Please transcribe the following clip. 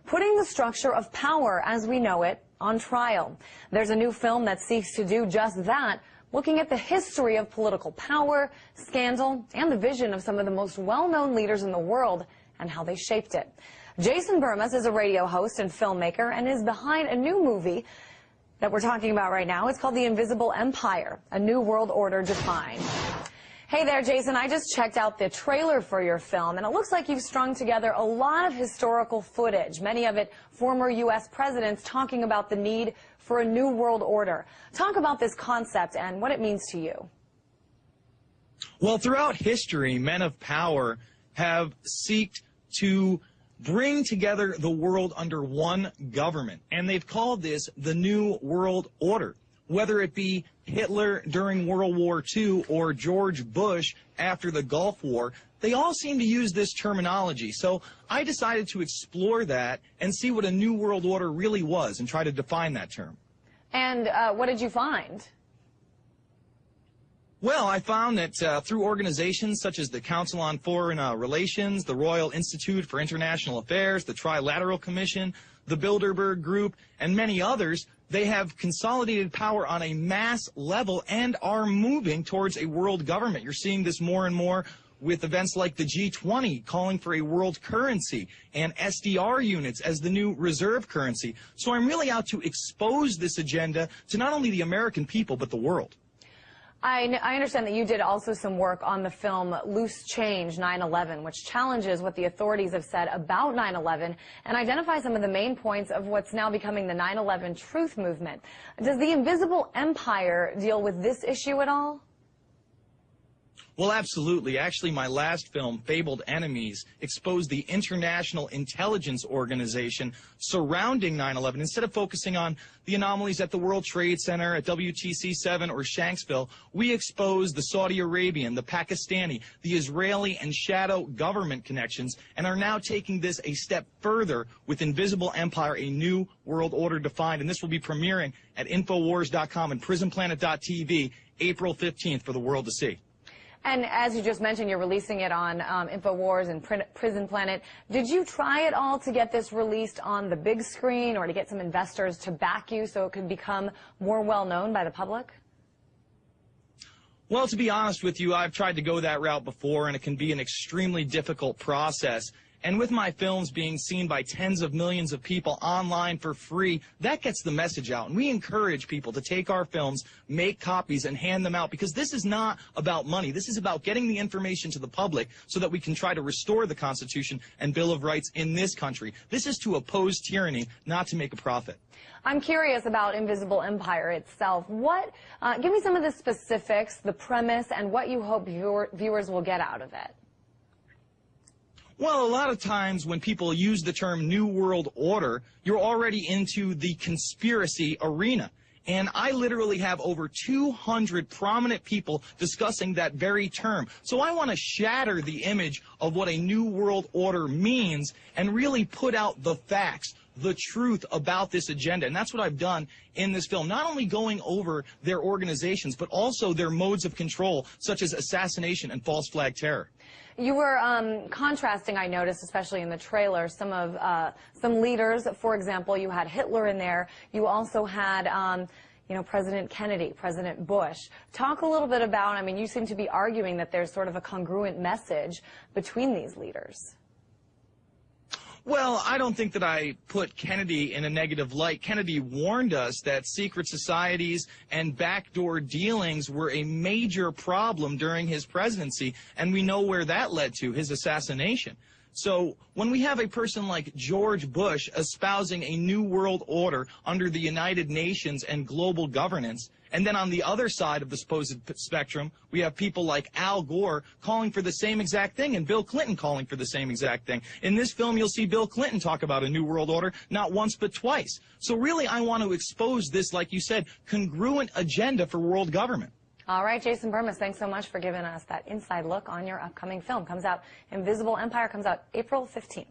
putting the structure of power as we know it on trial. There's a new film that seeks to do just that, looking at the history of political power, scandal, and the vision of some of the most well-known leaders in the world and how they shaped it. Jason Bermas is a radio host and filmmaker and is behind a new movie that we're talking about right now. It's called The Invisible Empire, A New World Order Defined. Hey there, Jason. I just checked out the trailer for your film, and it looks like you've strung together a lot of historical footage, many of it former U.S. presidents talking about the need for a new world order. Talk about this concept and what it means to you. Well, throughout history, men of power have sought to bring together the world under one government, and they've called this the New World Order. Whether it be Hitler during World War II or George Bush after the Gulf War, they all seem to use this terminology. So I decided to explore that and see what a New World Order really was and try to define that term. And what did you find? Well, I found that through organizations such as the Council on Foreign Relations, the Royal Institute for International Affairs, the Trilateral Commission, the Bilderberg Group, and many others, they have consolidated power on a mass level and are moving towards a world government. You're seeing this more and more with events like the G20 calling for a world currency and SDR units as the new reserve currency. So I'm really out to expose this agenda to not only the American people, but the world. I understand that you did also some work on the film Loose Change 9/11, which challenges what the authorities have said about 9/11 and identifies some of the main points of what's now becoming the 9/11 truth movement. Does the Invisible Empire deal with this issue at all? Well, absolutely. Actually, my last film, Fabled Enemies, exposed the international intelligence organization surrounding 9/11. Instead of focusing on the anomalies at the World Trade Center, at WTC-7 or Shanksville, we exposed the Saudi Arabian, the Pakistani, the Israeli, and shadow government connections, and are now taking this a step further with Invisible Empire, A New World Order Defined. And this will be premiering at Infowars.com and PrisonPlanet.tv April 15th for the world to see. And as you just mentioned, you're releasing it on InfoWars and Prison Planet. Did you try at all to get this released on the big screen or to get some investors to back you so it could become more well-known by the public? Well, to be honest with you, I've tried to go that route before, and it can be an extremely difficult process. And with my films being seen by tens of millions of people online for free, that gets the message out. And we encourage people to take our films, make copies, and hand them out, because this is not about money. This is about getting the information to the public so that we can try to restore the Constitution and Bill of Rights in this country. This is to oppose tyranny, not to make a profit. I'm curious about Invisible Empire itself. Give me some of the specifics, the premise, and what you hope viewers will get out of it. Well, a lot of times when people use the term New World Order, you're already into the conspiracy arena. And I literally have over 200 prominent people discussing that very term. So I want to shatter the image of what a New World Order means and really put out the facts, the truth about this agenda. And that's what I've done in this film, not only going over their organizations, but also their modes of control, such as assassination and false flag terror. You were contrasting, I noticed, especially in the trailer, some leaders. For example, you had Hitler in there. You also had, President Kennedy, President Bush. Talk a little bit about, I mean, you seem to be arguing that there's sort of a congruent message between these leaders. Well, I don't think that I put Kennedy in a negative light. Kennedy warned us that secret societies and backdoor dealings were a major problem during his presidency, and we know where that led to, his assassination. So when we have a person like George Bush espousing a new world order under the United Nations and global governance, and then on the other side of the supposed spectrum, we have people like Al Gore calling for the same exact thing and Bill Clinton calling for the same exact thing. In this film, you'll see Bill Clinton talk about a new world order not once but twice. So really, I want to expose this, like you said, congruent agenda for world government. All right, Jason Bermas, thanks so much for giving us that inside look on your upcoming film. Invisible Empire comes out April 15th.